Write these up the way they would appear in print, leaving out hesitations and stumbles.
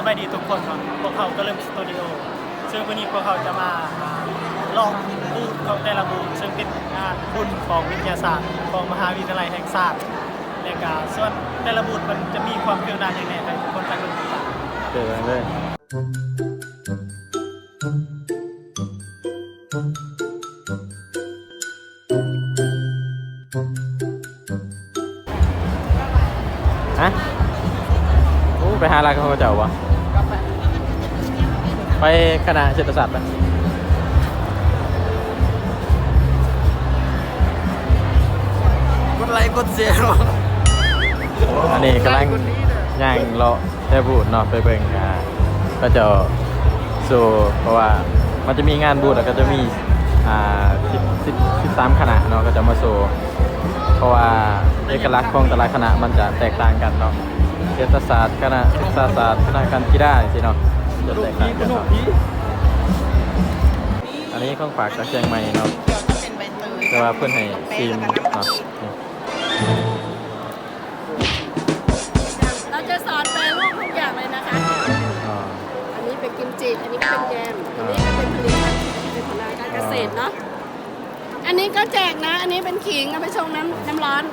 บายดีทุกคนครับพวกเขาก็เริ่มสตูดิโอซึ่งวันนี้พวกเขาจะมาลองบูธของแต่ละบูธซึ่งเป็นงานบุญของวิทยาศาสตร์ของมหาวิทยาลัยแห่งชาติและก็ส่วนแต่ละบูธมันจะมีความเกี่ยวดานอย่างไรให้ทุกคนไปดูกัน เจอกันเลยฮะโอ้ไปหาอะไรกับเขาเจ้าวะไปคณะเศรษฐศาสตร์ไปกดไลค์กดแชร์ อันนี้กำลังย่างเลาะแท่บูดเนาะไปเบิ่งก็จะสู่เพราะว่ามันจะมีงานบูธแล้วก็จะมี13คณะเนาะก็จะมาสู่เพราะว่าเอกลักษณ์ของแต่ละคณะมันจะแตกต่างกันเนาะเศรษฐศาสตร์คณะศึกษาศาสตร์คณะการกีฬาสิเนาะจะแตกต่างกันเนาะอันนี้ของฝากจากเชียงใหม่เนาะแต่ว่าเพื่อนให้ทีมเนาะ เราจะสอนแปรรูปทุกอย่างเลยนะคะ อันนี้เป็นกิมจิ อันนี้เป็นแยม อันนี้ก็เป็นผลิตภัณฑ์เป็นผลไม้การเกษตรเนาะ อันนี้ก็แจกนะ อันนี้เป็นขิงเอาไปชงน้ำร้อน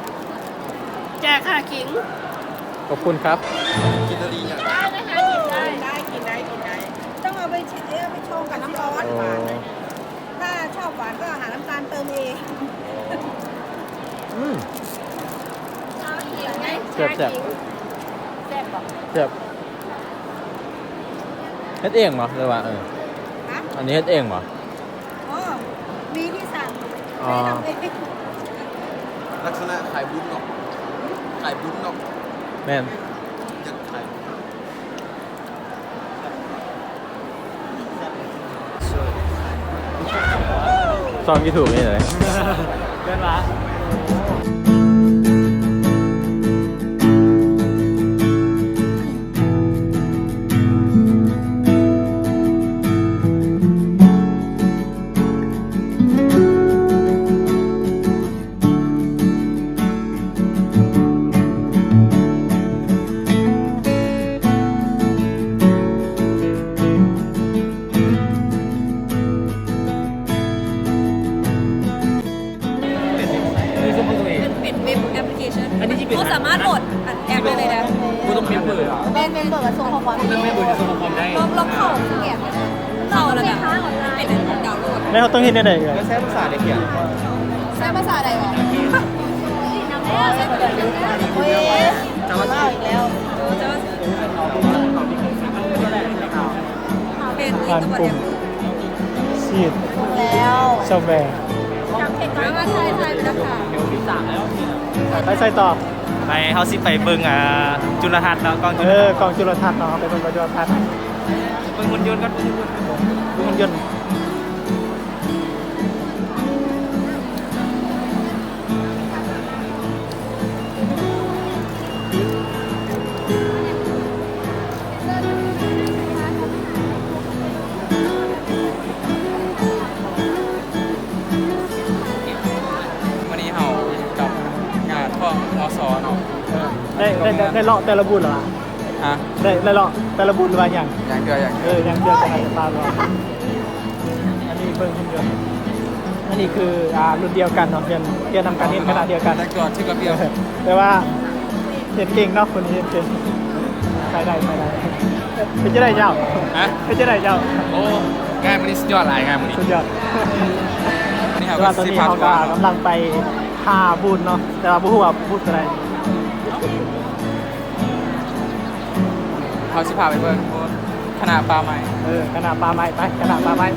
แจกค่ะขิง ขอบคุณครับ กินอะไรอย่าง ได้นะคะกินได้ กินได้ ต้องเอาไปชงกับน้ำร้อนหวานถ้าชอบหวานก็หาน้ำตาลเติมเอง อืม ชาขิงไง แซ่บ ชาขิงแซ่บบอก เจ็บเฮ็ดเองเหรอหรือว่าฮะ อันนี้เฮ็ดเองเหรอ อ๋อมีที่สั่ง อ๋อ ไม่ทำเอง ลักษณะขายบุญเนาะขายบุญเนาะ แม่น จะขาย ซองยูทูบนี่เลย เกินวะ เป็นเว็บแอปพลิเคชันเขาสามารถโหลดแอปได้เลยนะ กูต้องเมมเบอร์อ่ะ เป็นเบอร์กับส่งข้อความ ต้องเมมเบอร์จะส่งคอมได้ ลองเข้าแอปเข้าแล้วแบบเป็นดาวน์โหลด ไม่เขาต้องเห็นได้ไหนกัน แล้วใช้ภาษาได้เขียน ใช้ภาษาใดวะใช้ภาษาใด โอ้ยจะมาเล่าอีกแล้ว เป็น ผ่านปุ่มชีด แล้ว ซอฟต์แวร์ จำเพจก่อนว่าใช่ไปแล้วค่ะ ไปใส่ต่อ ไปเฮาสิไปเบิ่งจุลทรรศน์แล้วกองจุล กองจุลทรรศน์เนาะไปเป็นกองจุลทรรศน์ เบิ่งหุ่นยนต์กัน ดูมันยนต์วันนี้เฮากับงานพ่ออสเนาะ ได้เลาะแต่ละบูธเหรอ ฮะ ได้เลาะแต่ละบูธหรือว่าอย่าง อย่างเดียวอย่าง ยังเดียวกันตามเราอันนี้เบิ้งคนเดียวอันนี้คือรุ่นเดียวกันเนาะเรียนนำการเรียนขนาดเดียวกัน แต่ก่อนชื่อกระเบียว แต่ว่าเรียนเก่งเนาะคนนี้เรียนเก่งไปได้เป็นจะได้เจ้า ฮะ เป็นจะได้เจ้า โอ้งานมันนี้สุดยอดหลายงานมันนี้ สุดยอด นี่ แต่ เฮาก็ ว่าตอน สิ นี้ พา เขา ทัว ก็ ร์ กำลังไปหาบูธเนาะแต่ว่าบูธว่าบูธอะไร เฮาสิพาไปเบิ่งคณะปลาใหม่ ขนาดปลาไม้ไปขนาดปลาไม้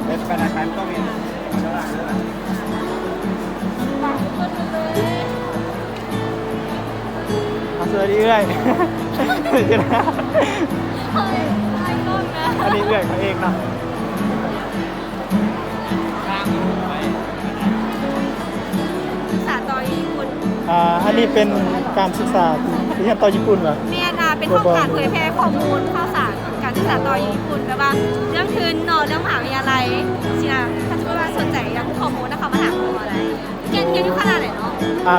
เป็นคณะการก็มี มาสวยดีเอ้ยอันนี้เอ้ยเขาเองเนาะ ภาษาต่อญี่ปุ่น อันนี้เป็นการศึกษาที่ยังต่อญี่ปุ่นเหรอ เมียนาเป็นห้องการเผยแพร่ข้อมูลข่าวสารการศึกษาต่อญี่ปุ่นแบบว่าเรื่องคืนเรื่องมหาวิทยาลัยสินะถ้าสมมติว่าสนใจอยากรู้ข้อมูลนะคะมาถามครูอะไร เรียนอยู่ขนาดไหนเนาะ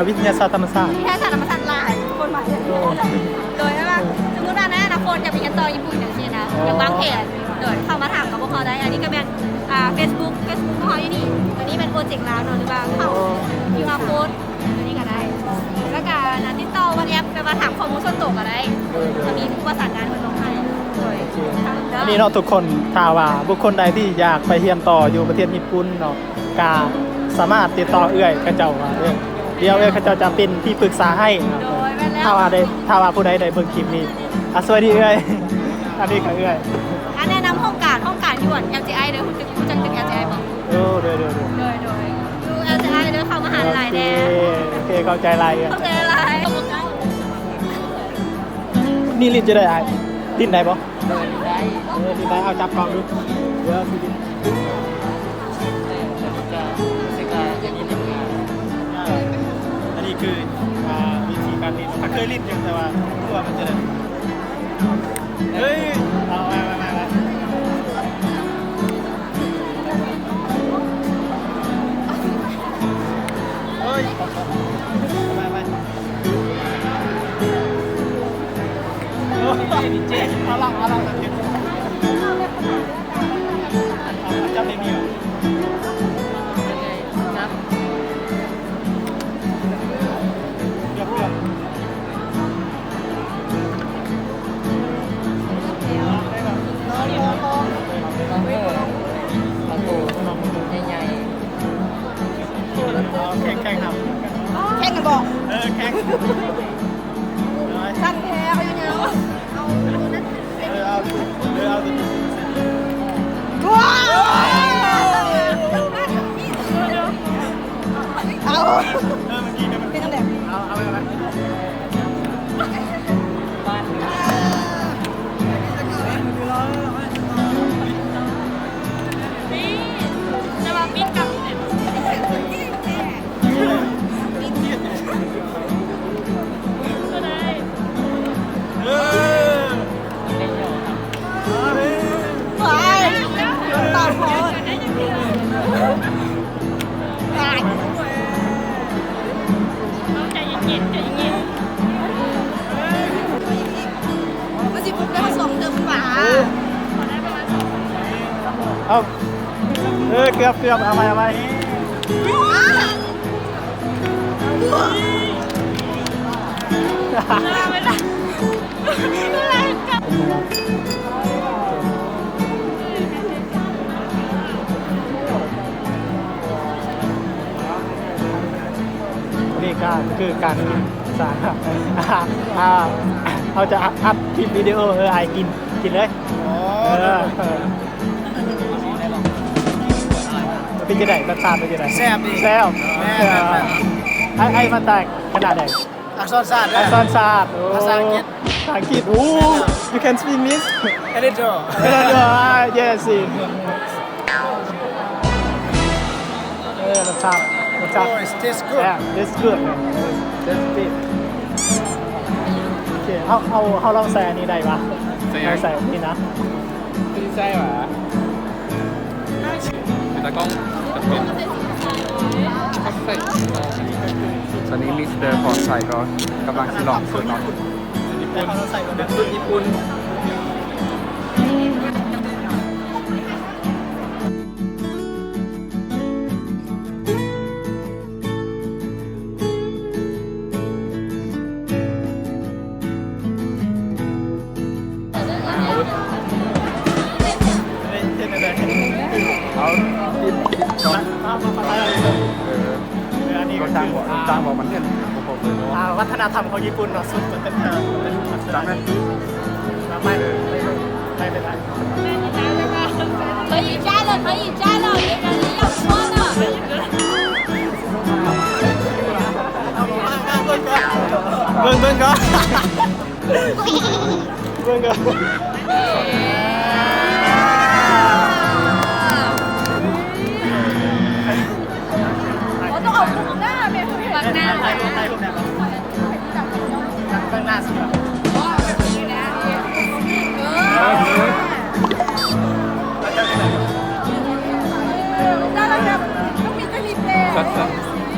วิทยาศาสตร์ธรรมศาสตร์ วิทยาศาสตร์ธรรมศาสตร์หลายคนมาเรียนโดยว่าสมมติว่าในอนาคตจะไปเรียนต่อญี่ปุ่นอย่างเช่นนะอย่างบางเพจโดยเข้ามาถามกับพวกเขาได้อันนี้ก็เป็นFacebook ของเขาอยู่นี่ตัวนี้เป็นโปรเจกต์ลาวเนาะหรือว่าเข้า QR code ตัวนี้ก็ได้แล้วก็นัดติดต่อวันแอปไปมาถามข้อมูลส่วนตัวก็ได้จะมีผู้ประสานงานคนลงให้โดย อันนี้เนาะทุกคนถ้าว่าบุคคลใดที่อยากไปเรียนต่ออยู่ประเทศญี่ปุ่นเนาะกาสามารถติดต่อเอื้อยเขาเจ้าว่าเดี๋ยวเอื้อยเขาเจ้าจะเป็นที่ปรึกษาให้นะ โดยแม่นแล้ว ถ้าว่าผู้ใดได้เบิ่งคลิปนี้สวัสดีเอื้อยอันนี้ก็เอื้อย อันแนะนำห้องการหยวน LGI เด้อคุณจังตึก LGI บอก เดี๋ยว โดยดู LGI เด้อเข้ามาหาหลายแน่ โอเคเข้าใจไรอ่ะ เข้าใจอะไร นี่ลิ้นจะได้ไอ้ลิ้นได้ปะลิ้นได้เอาจับกล้องดูเดี๋ยวสิลิ้นอันนี้คือวิธีการลิ้นถ้าเคยลิ้นยังแต่ว่าตัวมันจะได้เฮ้ยเอามาเฮ้ยมาเอาล่ะจับไม่มีหรอเกือบแข่งทำ แข่งกันบอก แข่ง สั้นแท้เอาอย่างเงี้ยเอานั้น เอาตัวนี้ ว้าวเอา เมื่อกี้เนี่ยมัน เป็นอะไร เอาไป นี่จะมาปิ้นกับก็ได้ ไปต่อพอ ใจเย็นๆใจเย็น มันสิบได้มา2 เดือนฝา ขอได้ประมาณ2 เอาเกือบเอาไปไม่ได้อะไรกัน นี่ก็คือการสารเขาจะอัพคลิปวิดีโอไอกินเลยเป็นยังไงรสชาติเป็นยังไงแซ่บไอ้มาจากขนาดไหนอักษรศาสตร์ภาษาอังกฤษโอ้ you can speak English a little yes รสชาติ oh it tastes good yeah that's good that's it โอเคเขาลองใส่อันนี้ได้ปะใส่นี่นะ ไม่ใช่หรอตากล้องจะเป็นตอนนี้มิสเตอร์พอร์ไซก็กำลังสิลองสุดนอน แต่เขาใส่แบบ สุดญี่ปุ่น เอาติดจอดก็จ้างบอกมันเนี่ยผมเลยว่า วัฒนธรรมของญี่ปุ่นเนาะสุดมันเป็นจ้างไหม ไม่เป็นไร 可以摘了，可以摘了，别人要说呢。 เบิ่งก่อน我都好红的，别说别ถ่าย 说。 รูปเนี่ยตั้งหน้าสิครับ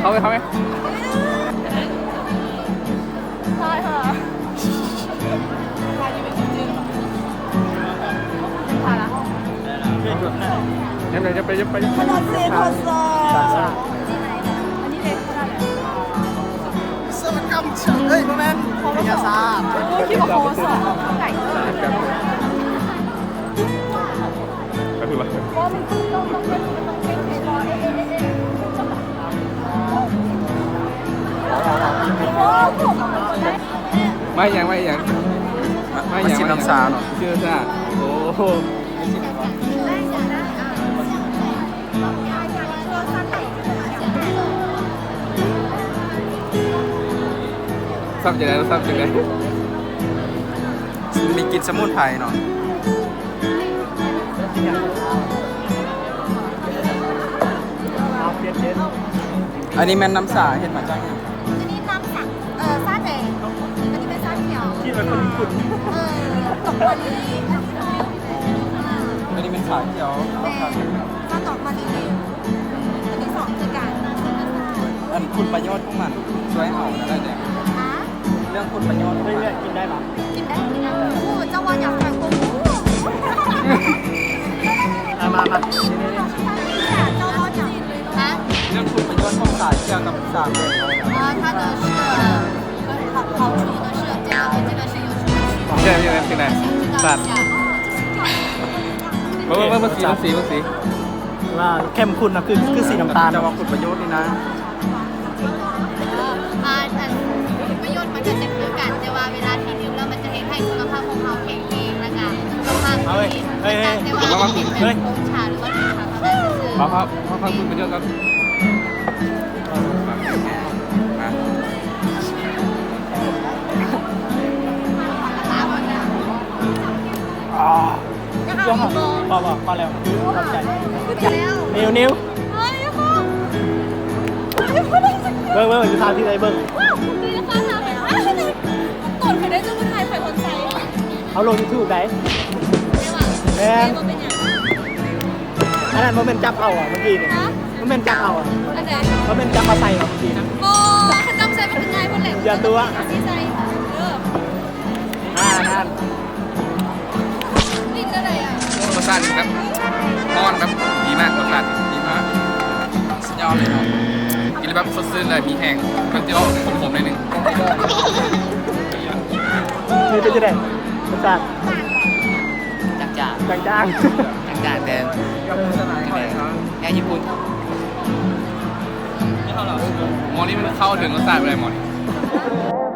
เขา ไหมเขาไหม ใช่ค่ะพาละ ยังไงจะไป ขนมจีนทอดซอส อันนี้เล็กเท่าไหร่ สวัสดีครับเฮ้ยพ่อแม่วิทยาศาสตร์ โอ้คิดว่าโคสอ่ะไก่ ก็คือว่า ว่ามันต้องเป็นรอไม่ยังชิมน้ำซาเนาะชื่อซ่าโอ้โหซับจะได้มีกินสมุนไพรเนาะอันนี้แม่นน้ำสาเห็นมาจากไหน อันนี้น้ำสักซาแดงอันนี้เป็นซาเขียว ที่มันขุ่น ตกวันนี้ อันนี้เป็นสาเขียว ซาตอกมาลีอันนี้2คือกัน อันคุณประโยชน์ของมันช่วยเอานะได้แดง ฮะ เรื่องคุณประโยชน์ของ เรื่ มั อยๆกินได้ปะ กินได้โอ้เจ้าว่าอยากฟังกู มา เจ้าว่าอยากฮะ เรื่องคุณประโยชน์ของสาเขียวกับสาแดง 它的是好处的是这个和这个是有什么区别？ ใช่ที่ไหนสัตว์ เมื่อสี ว่าเข้มข้นนะคือสีน้ำตาล จะว่าคุณประโยชน์นี่นะ ประโยชน์มันจะคือกันแต่ว่าเวลาที่ดื่มแล้วมันจะเห็นให้สุขภาพของเราแข็งแรงนะคะสุขภาพดีแต่ว่ากินเป็นชาหรือว่าชาก็ได้ซื้อ เพราะคุณประโยชน์ครับมา ย่อพอแล้วขอบใจ แล้ว นิ้ว เฮ้ยพ่อ เบิ้งอยู่ทางที่ไหนเบิ้ง ดีนะคะทำแบบตนไปได้จะมาถ่ายไฟคนใส่ เอาลงยูทูบได้ ไม่ว่า แม่ มันเป็นอย่าง อันนั้นมันเป็นจับเอาอ่ะเมื่อกี้เนี่ยมันเป็นจับเอาอ่ะ อันไหน มันเป็นจับมาใส่เมื่อกี้นะ โอ้ขจำใส่เป็นไงพ่อเหล็ก อย่าตัว สีใส่นั่น นี่อะไรอ่ะ รสชาติครับนอนครับดีมากรสชาติดีมากสุดยอดเลยครับกินแล้วแบบสดชื่นเลยมีแห้งมันจะออกขมๆหน่อยนึง นี่เป็นจะได้รสชาติ จาง จาง ๆแต่ กับสนายหอยครับ แอร์ญี่ปุ่น หมอนี่มันเข้าถึงรสชาติอะไรหมอนี่ ๆ